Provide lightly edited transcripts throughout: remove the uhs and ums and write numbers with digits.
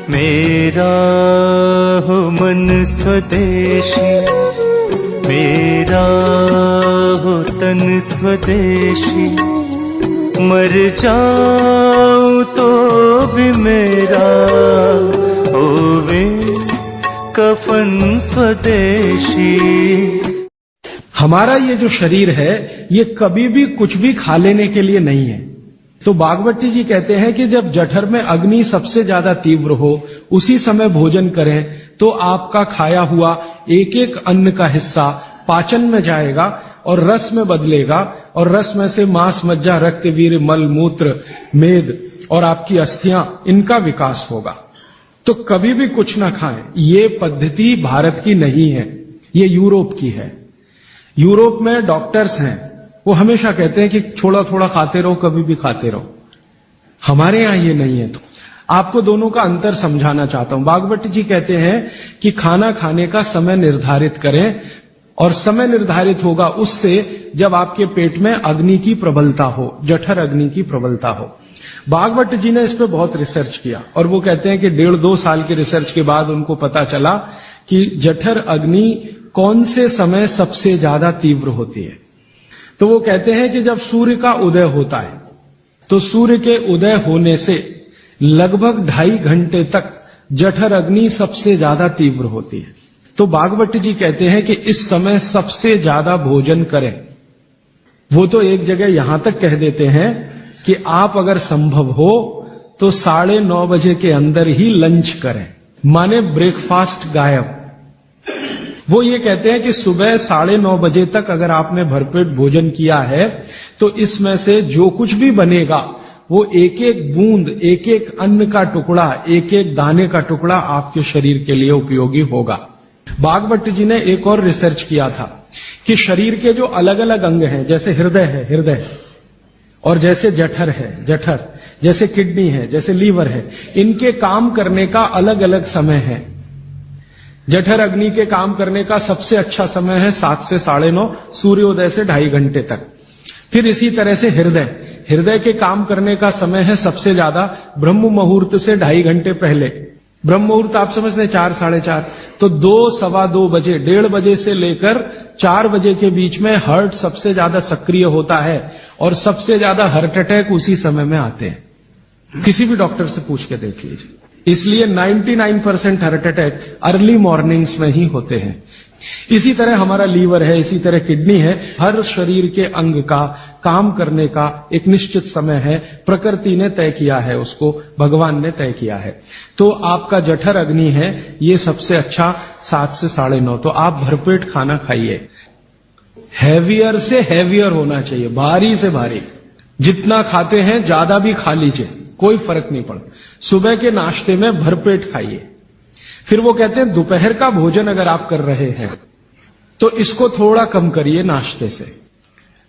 मेरा हो मन स्वदेशी, मेरा हो तन स्वदेशी, मर जाऊं तो भी मेरा होवे कफन स्वदेशी। हमारा ये जो शरीर है ये कभी भी कुछ भी खा लेने के लिए नहीं है। तो भागवती जी कहते हैं कि जब जठर में अग्नि सबसे ज्यादा तीव्र हो उसी समय भोजन करें तो आपका खाया हुआ एक एक अन्न का हिस्सा पाचन में जाएगा और रस में बदलेगा और रस में से मांस, मज्जा, रक्त, वीर्य, मल, मूत्र, मेद और आपकी अस्थियां, इनका विकास होगा। तो कभी भी कुछ ना खाएं। ये पद्धति भारत की नहीं है, ये यूरोप की है। यूरोप में डॉक्टर्स हैं, वो हमेशा कहते हैं कि थोड़ा थोड़ा खाते रहो, कभी भी खाते रहो। हमारे यहां ये नहीं है। तो आपको दोनों का अंतर समझाना चाहता हूं। भागवती जी कहते हैं कि खाना खाने का समय निर्धारित करें और समय निर्धारित होगा उससे जब आपके पेट में अग्नि की प्रबलता हो, जठर अग्नि की प्रबलता हो। भागवत जी ने इस पे बहुत रिसर्च किया और वो कहते हैं कि 1.5-2 साल के रिसर्च के बाद उनको पता चला कि जठर अग्नि कौन से समय सबसे ज्यादा तीव्र होती है। तो वो कहते हैं कि जब सूर्य का उदय होता है तो सूर्य के उदय होने से लगभग 2.5 घंटे तक जठर अग्नि सबसे ज्यादा तीव्र होती है। तो भागवत जी कहते हैं कि इस समय सबसे ज्यादा भोजन करें। वो तो एक जगह यहां तक कह देते हैं कि आप अगर संभव हो तो 9:30 बजे के अंदर ही लंच करें, माने ब्रेकफास्ट गायब। वो ये कहते हैं कि सुबह 9:30 बजे तक अगर आपने भरपेट भोजन किया है तो इसमें से जो कुछ भी बनेगा वो एक एक बूंद, एक एक अन्न का टुकड़ा, एक एक दाने का टुकड़ा आपके शरीर के लिए उपयोगी होगा। भागवत जी ने एक और रिसर्च किया था कि शरीर के जो अलग अलग अंग हैं, जैसे हृदय है हृदय, और जैसे जठर है जठर, जैसे किडनी है, जैसे लीवर है, इनके काम करने का अलग अलग समय है। जठर अग्नि के काम करने का सबसे अच्छा समय है 7 से 9:30, सूर्योदय से 2.5 घंटे तक। फिर इसी तरह से हृदय के काम करने का समय है सबसे ज्यादा ब्रह्म मुहूर्त से 2.5 घंटे पहले। ब्रह्म मुहूर्त आप समझते हैं 4, 4:30, तो 2, 2:15 बजे, 1:30 बजे से लेकर 4 बजे के बीच में हार्ट सबसे ज्यादा सक्रिय होता है और सबसे ज्यादा हार्ट अटैक उसी समय में आते हैं। किसी भी डॉक्टर से पूछ के देख लीजिए। इसलिए 99% हार्ट अटैक अर्ली मॉर्निंग्स में ही होते हैं। इसी तरह हमारा लीवर है, इसी तरह किडनी है। हर शरीर के अंग का काम करने का एक निश्चित समय है, प्रकृति ने तय किया है, उसको भगवान ने तय किया है। तो आपका जठर अग्नि है, ये सबसे अच्छा 7 से 9:30। तो आप भरपेट खाना खाइए। हैवियर से हैवियर होना चाहिए, भारी से भारी। जितना खाते हैं ज्यादा भी खा लीजिए, कोई फर्क नहीं पड़ता। सुबह के नाश्ते में भरपेट खाइए। फिर वो कहते हैं दोपहर का भोजन अगर आप कर रहे हैं तो इसको थोड़ा कम करिए नाश्ते से।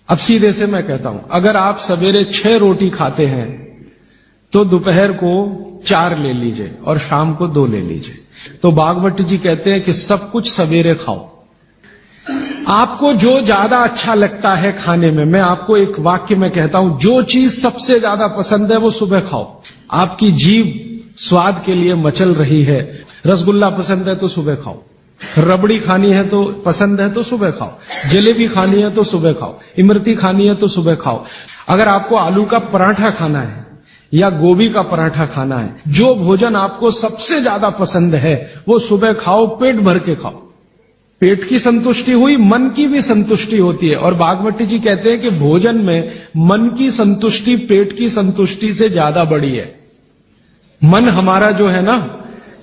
अब सीधे से मैं कहता हूं, अगर आप सवेरे 6 रोटी खाते हैं तो दोपहर को 4 ले लीजिए और शाम को 2 ले लीजिए। तो भागवत जी कहते हैं कि सब कुछ सवेरे खाओ। आपको जो ज्यादा अच्छा लगता है खाने में, मैं आपको एक वाक्य में कहता हूं, जो चीज सबसे ज्यादा पसंद है वो सुबह खाओ। आपकी जीभ स्वाद के लिए मचल रही है, रसगुल्ला पसंद है तो सुबह खाओ, रबड़ी खानी है तो पसंद है तो सुबह खाओ, जलेबी खानी है तो सुबह खाओ, इमरती खानी है तो सुबह खाओ। अगर आपको आलू का पराठा खाना है या गोभी का पराठा खाना है, जो भोजन आपको सबसे ज्यादा पसंद है वो सुबह खाओ, पेट भर के खाओ। पेट की संतुष्टि हुई, मन की भी संतुष्टि होती है। और भागवती जी कहते हैं कि भोजन में मन की संतुष्टि पेट की संतुष्टि से ज्यादा बड़ी है। मन हमारा जो है ना,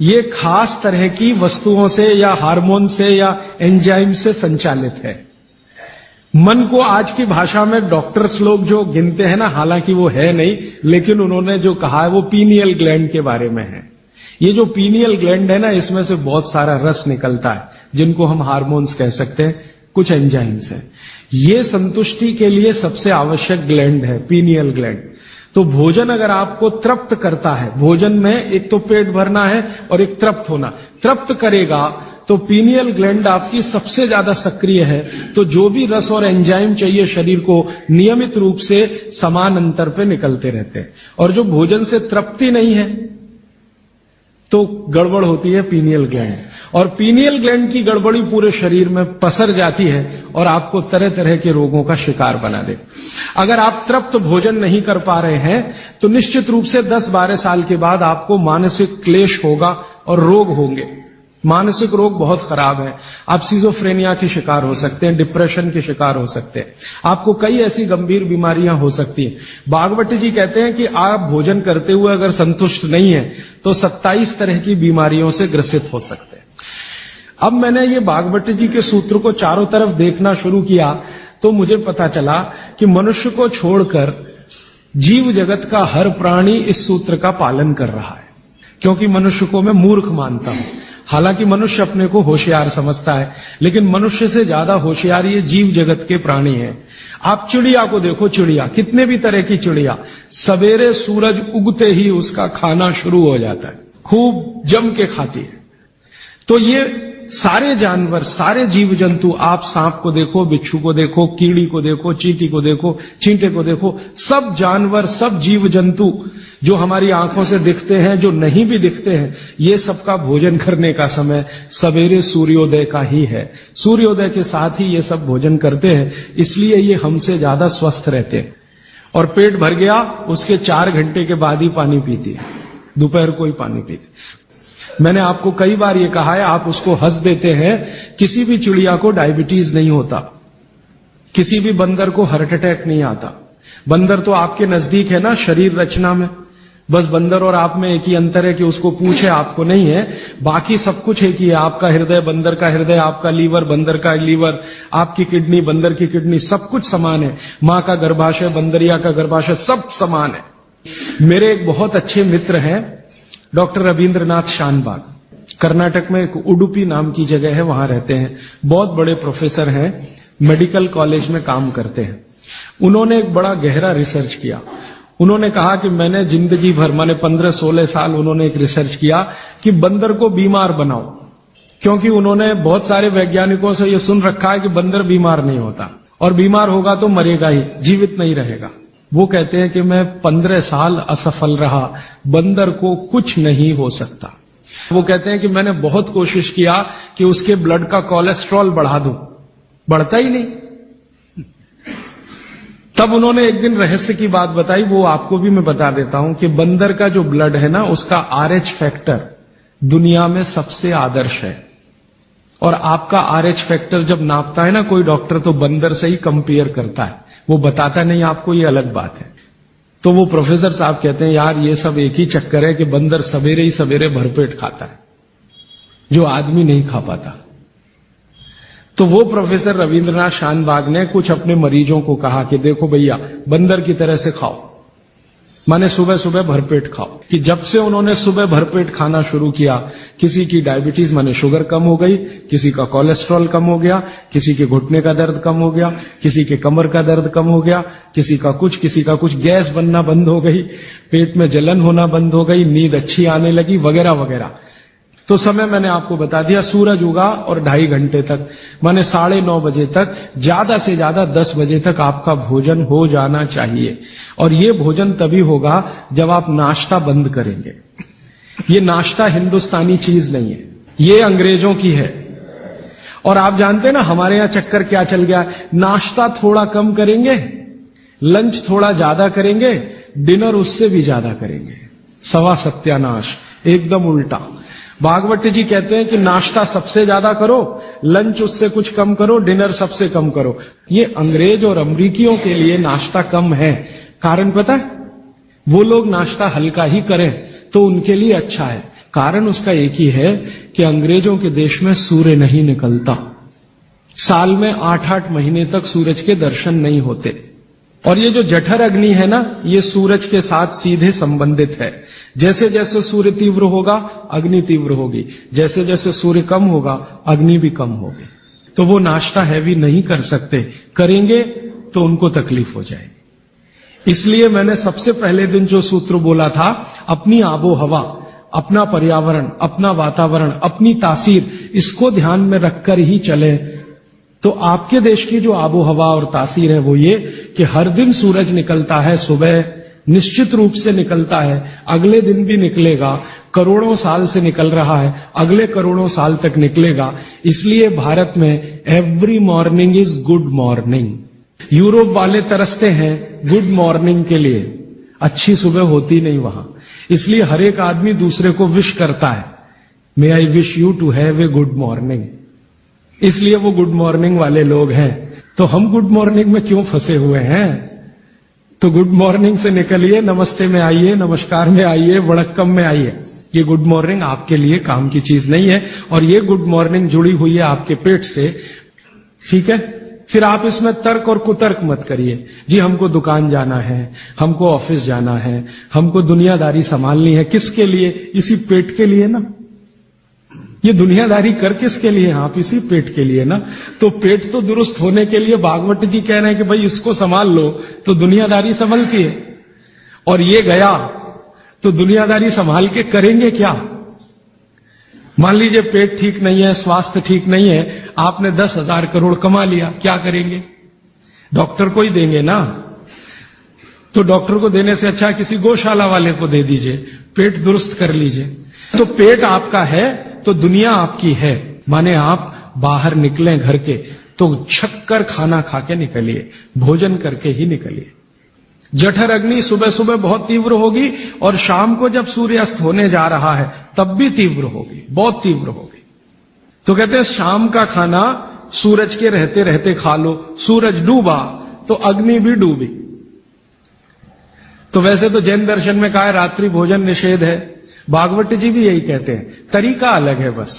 ये खास तरह की वस्तुओं से या हार्मोन से या एंजाइम से संचालित है। मन को आज की भाषा में डॉक्टर्स लोग जो गिनते हैं ना, हालांकि वो है नहीं, लेकिन उन्होंने जो कहा है वो पीनियल ग्लैंड के बारे में है। ये जो पीनियल ग्लैंड है ना, इसमें से बहुत सारा रस निकलता है, जिनको हम हार्मोन्स कह सकते हैं, कुछ एंजाइम्स हैं। ये संतुष्टि के लिए सबसे आवश्यक ग्लैंड है पीनियल ग्लैंड। तो भोजन अगर आपको तृप्त करता है, भोजन में एक तो पेट भरना है और एक तृप्त होना, तृप्त करेगा तो पीनियल ग्लैंड आपकी सबसे ज्यादा सक्रिय है। तो जो भी रस और एंजाइम चाहिए शरीर को, नियमित रूप से समान अंतर पे निकलते रहते हैं। और जो भोजन से तृप्ति नहीं है, तो गड़बड़ होती है पीनियल ग्लैंड, और पीनियल ग्लैंड की गड़बड़ी पूरे शरीर में पसर जाती है और आपको तरह तरह के रोगों का शिकार बना दे। अगर आप तृप्त भोजन नहीं कर पा रहे हैं तो निश्चित रूप से 10-12 साल के बाद आपको मानसिक क्लेश होगा और रोग होंगे। मानसिक रोग बहुत खराब है। आप सिजोफ्रेनिया के शिकार हो सकते हैं, डिप्रेशन के शिकार हो सकते हैं, आपको कई ऐसी गंभीर बीमारियां हो सकती हैं। भागवत जी कहते हैं कि आप भोजन करते हुए अगर संतुष्ट नहीं है तो 27 तरह की बीमारियों से ग्रसित हो सकते हैं। अब मैंने ये भागवत जी के सूत्र को चारों तरफ देखना शुरू किया तो मुझे पता चला कि मनुष्य को छोड़कर जीव जगत का हर प्राणी इस सूत्र का पालन कर रहा है, क्योंकि मनुष्य को मैं मूर्ख मानता हूं। हालांकि मनुष्य अपने को होशियार समझता है, लेकिन मनुष्य से ज्यादा होशियार ये जीव जगत के प्राणी हैं। आप चिड़िया को देखो, चिड़िया कितने भी तरह की चिड़िया, सवेरे सूरज उगते ही उसका खाना शुरू हो जाता है, खूब जम के खाती है। तो ये सारे जानवर, सारे जीव जंतु, आप सांप को देखो, बिच्छू को देखो, कीड़ी को देखो, चींटी को देखो, चींटे को देखो, सब जानवर, सब जीव जंतु जो हमारी आंखों से दिखते हैं, जो नहीं भी दिखते हैं, ये सबका भोजन करने का समय सवेरे सूर्योदय का ही है। सूर्योदय के साथ ही ये सब भोजन करते हैं, इसलिए ये हमसे ज्यादा स्वस्थ रहते हैं। और पेट भर गया उसके 4 घंटे के बाद ही पानी पीती है, दोपहर को ही पानी पीती। मैंने आपको कई बार ये कहा है, आप उसको हंस देते हैं, किसी भी चिड़िया को डायबिटीज नहीं होता, किसी भी बंदर को हार्ट अटैक नहीं आता। बंदर तो आपके नजदीक है ना शरीर रचना में, बस बंदर और आप में एक ही अंतर है कि उसको पूंछ है, आपको नहीं है, बाकी सब कुछ एक ही है। आपका हृदय बंदर का हृदय, आपका लीवर बंदर का लीवर, आपकी किडनी बंदर की किडनी, सब कुछ समान है। मां का गर्भाशय, बंदरिया का गर्भाशय, सब समान है। मेरे एक बहुत अच्छे मित्र हैं डॉक्टर रविंद्रनाथ शानबाग, कर्नाटक में एक उडुपी नाम की जगह है, वहां रहते हैं। बहुत बड़े प्रोफेसर हैं, मेडिकल कॉलेज में काम करते हैं। उन्होंने एक बड़ा गहरा रिसर्च किया। उन्होंने कहा कि मैंने जिंदगी भर, माने 15-16 साल उन्होंने एक रिसर्च किया कि बंदर को बीमार बनाओ, क्योंकि उन्होंने बहुत सारे वैज्ञानिकों से यह सुन रखा है कि बंदर बीमार नहीं होता, और बीमार होगा तो मरेगा ही, जीवित नहीं रहेगा। वो कहते हैं कि मैं 15 साल असफल रहा, बंदर को कुछ नहीं हो सकता। वो कहते हैं कि मैंने बहुत कोशिश किया कि उसके ब्लड का कोलेस्ट्रॉल बढ़ा दूं, बढ़ता ही नहीं। तब उन्होंने एक दिन रहस्य की बात बताई, वो आपको भी मैं बता देता हूं कि बंदर का जो ब्लड है ना, उसका RH फैक्टर दुनिया में सबसे आदर्श है। और आपका RH फैक्टर जब नापता है ना कोई डॉक्टर, तो बंदर से ही कंपेयर करता है, वो बताता नहीं आपको, ये अलग बात है। तो वो प्रोफेसर साहब कहते हैं यार ये सब एक ही चक्कर है कि बंदर सवेरे ही सवेरे भरपेट खाता है, जो आदमी नहीं खा पाता। तो वो प्रोफेसर रविंद्रनाथ शानबाग ने कुछ अपने मरीजों को कहा कि देखो भैया, बंदर की तरह से खाओ, माने सुबह सुबह भरपेट खाओ। कि जब से उन्होंने सुबह भरपेट खाना शुरू किया, किसी की डायबिटीज माने शुगर कम हो गई, किसी का कोलेस्ट्रॉल कम हो गया, किसी के घुटने का दर्द कम हो गया, किसी के कमर का दर्द कम हो गया, किसी का कुछ, गैस बनना बंद हो गई, पेट में जलन होना बंद हो गई, नींद अच्छी आने लगी, वगैरह वगैरह। तो समय मैंने आपको बता दिया, सूरज उगा और 2.5 घंटे तक, माने 9:30 बजे तक, ज्यादा से ज्यादा 10 बजे तक आपका भोजन हो जाना चाहिए। और ये भोजन तभी होगा जब आप नाश्ता बंद करेंगे। ये नाश्ता हिंदुस्तानी चीज नहीं है, ये अंग्रेजों की है। और आप जानते हैं ना हमारे यहां चक्कर क्या चल गया, नाश्ता थोड़ा कम करेंगे, लंच थोड़ा ज्यादा करेंगे, डिनर उससे भी ज्यादा करेंगे। सवा सत्यानाश, एकदम उल्टा। भागवत जी कहते हैं कि नाश्ता सबसे ज्यादा करो, लंच उससे कुछ कम करो, डिनर सबसे कम करो। ये अंग्रेज और अमरीकियों के लिए नाश्ता कम है। कारण पता है? वो लोग नाश्ता हल्का ही करें तो उनके लिए अच्छा है। कारण उसका एक ही है कि अंग्रेजों के देश में सूर्य नहीं निकलता, साल में 8-8 महीने तक सूरज के दर्शन नहीं होते। और ये जो जठर अग्नि है ना, ये सूरज के साथ सीधे संबंधित है। जैसे जैसे सूर्य तीव्र होगा, अग्नि तीव्र होगी, जैसे जैसे सूर्य कम होगा, अग्नि भी कम होगी। तो वो नाश्ता हैवी नहीं कर सकते, करेंगे तो उनको तकलीफ हो जाएगी। इसलिए मैंने सबसे पहले दिन जो सूत्र बोला था, अपनी आबो हवा, अपना पर्यावरण, अपना वातावरण, अपनी तासीर, इसको ध्यान में रखकर ही चले। तो आपके देश की जो आबो हवा और तासीर है वो ये कि हर दिन सूरज निकलता है सुबह निश्चित रूप से निकलता है, अगले दिन भी निकलेगा, करोड़ों साल से निकल रहा है, अगले करोड़ों साल तक निकलेगा। इसलिए भारत में every morning is good morning. Europe वाले तरसते हैं गुड मॉर्निंग के लिए, अच्छी सुबह होती नहीं वहां, इसलिए हर एक आदमी दूसरे को विश करता है, may I wish you to have a good morning. इसलिए वो गुड मॉर्निंग वाले लोग हैं। तो हम गुड मॉर्निंग में क्यों फंसे हुए हैं? तो गुड मॉर्निंग से निकलिए, नमस्ते में आइए, नमस्कार में आइए, वड़क्कम में आइए। ये गुड मॉर्निंग आपके लिए काम की चीज नहीं है, और ये गुड मॉर्निंग जुड़ी हुई है आपके पेट से, ठीक है? फिर आप इसमें तर्क और कुतर्क मत करिए, जी हमको दुकान जाना है, हमको ऑफिस जाना है, हमको दुनियादारी संभालनी है। किसके लिए? इसी पेट के लिए ना। ये दुनियादारी कर किसके लिए? आप इसी पेट के लिए ना। तो पेट तो दुरुस्त होने के लिए भागवत जी कह रहे हैं कि भाई इसको संभाल लो तो दुनियादारी संभलती है। और ये गया तो दुनियादारी संभाल के करेंगे क्या? मान लीजिए पेट ठीक नहीं है, स्वास्थ्य ठीक नहीं है, आपने 10,000 करोड़ कमा लिया, क्या करेंगे? डॉक्टर को ही देंगे ना। तो डॉक्टर को देने से अच्छा किसी गौशाला वाले को दे दीजिए, पेट दुरुस्त कर लीजिए। तो पेट आपका है तो दुनिया आपकी है। माने आप बाहर निकलें घर के तो छक्कर खाना खा के निकलिए, भोजन करके ही निकलिए। जठर अग्नि सुबह सुबह बहुत तीव्र होगी, और शाम को जब सूर्यास्त होने जा रहा है तब भी तीव्र होगी, बहुत तीव्र होगी। तो कहते हैं शाम का खाना सूरज के रहते रहते खा लो, सूरज डूबा तो अग्नि भी डूबी। तो वैसे तो जैन दर्शन में कहा है रात्रि भोजन निषेध है, भागवत जी भी यही कहते हैं, तरीका अलग है बस।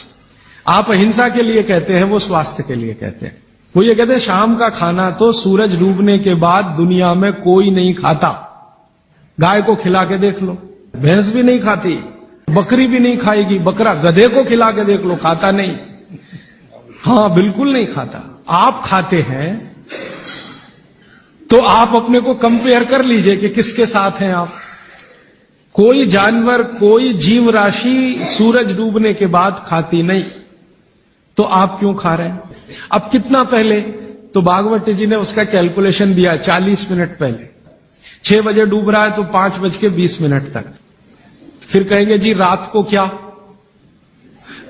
आप अहिंसा के लिए कहते हैं, वो स्वास्थ्य के लिए कहते हैं। वो ये कहते हैं शाम का खाना तो सूरज डूबने के बाद दुनिया में कोई नहीं खाता। गाय को खिला के देख लो, भैंस भी नहीं खाती, बकरी भी नहीं खाएगी, बकरा गधे को खिला के देख लो, खाता नहीं। हाँ, बिल्कुल नहीं खाता। आप खाते हैं तो आप अपने को कंपेयर कर लीजिए कि किसके साथ हैं आप। कोई जानवर, कोई जीव राशि सूरज डूबने के बाद खाती नहीं, तो आप क्यों खा रहे हैं? अब कितना पहले? तो भागवत जी ने उसका कैलकुलेशन दिया 40 मिनट पहले। 6 बजे डूब रहा है तो 5:20 तक। फिर कहेंगे जी रात को क्या?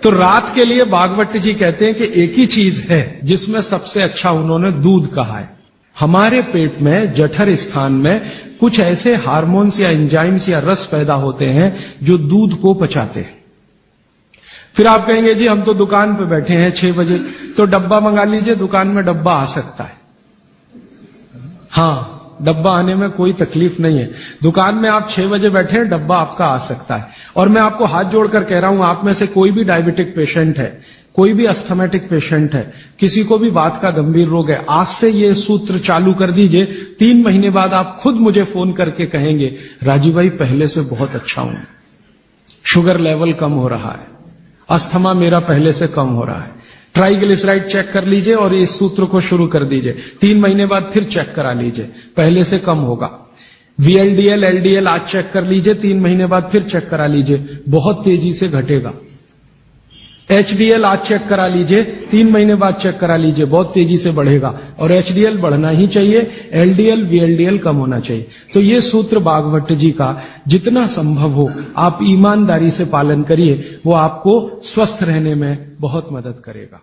तो रात के लिए भागवत जी कहते हैं कि एक ही चीज है जिसमें सबसे अच्छा उन्होंने दूध कहा है। हमारे पेट में जठर स्थान में कुछ ऐसे हार्मोन्स या एंजाइम्स या रस पैदा होते हैं जो दूध को पचाते हैं। फिर आप कहेंगे जी हम तो दुकान पे बैठे हैं 6 बजे, तो डब्बा मंगा लीजिए, दुकान में डब्बा आ सकता है। हाँ, डब्बा आने में कोई तकलीफ नहीं है। दुकान में आप 6 बजे बैठे हैं, डब्बा आपका आ सकता है। और मैं आपको हाथ जोड़कर कह रहा हूं, आप में से कोई भी डायबिटिक पेशेंट है, कोई भी अस्थमेटिक पेशेंट है, किसी को भी बात का गंभीर रोग है, आज से ये सूत्र चालू कर दीजिए। 3 महीने बाद आप खुद मुझे फोन करके कहेंगे राजीव भाई पहले से बहुत अच्छा हूं, शुगर लेवल कम हो रहा है, अस्थमा मेरा पहले से कम हो रहा है। ट्राइग्लिसराइड चेक कर लीजिए और इस सूत्र को शुरू कर दीजिए। 3 महीने बाद फिर चेक करा लीजिए, पहले से कम होगा। VLDL, LDL आज चेक कर लीजिए, 3 महीने बाद फिर चेक करा लीजिए, बहुत तेजी से घटेगा। HDL आज चेक करा लीजिए, 3 महीने बाद चेक करा लीजिए, बहुत तेजी से बढ़ेगा। और HDL बढ़ना ही चाहिए, LDL, VLDL कम होना चाहिए। तो ये सूत्र भागवत जी का जितना संभव हो आप ईमानदारी से पालन करिए, वो आपको स्वस्थ रहने में बहुत मदद करेगा।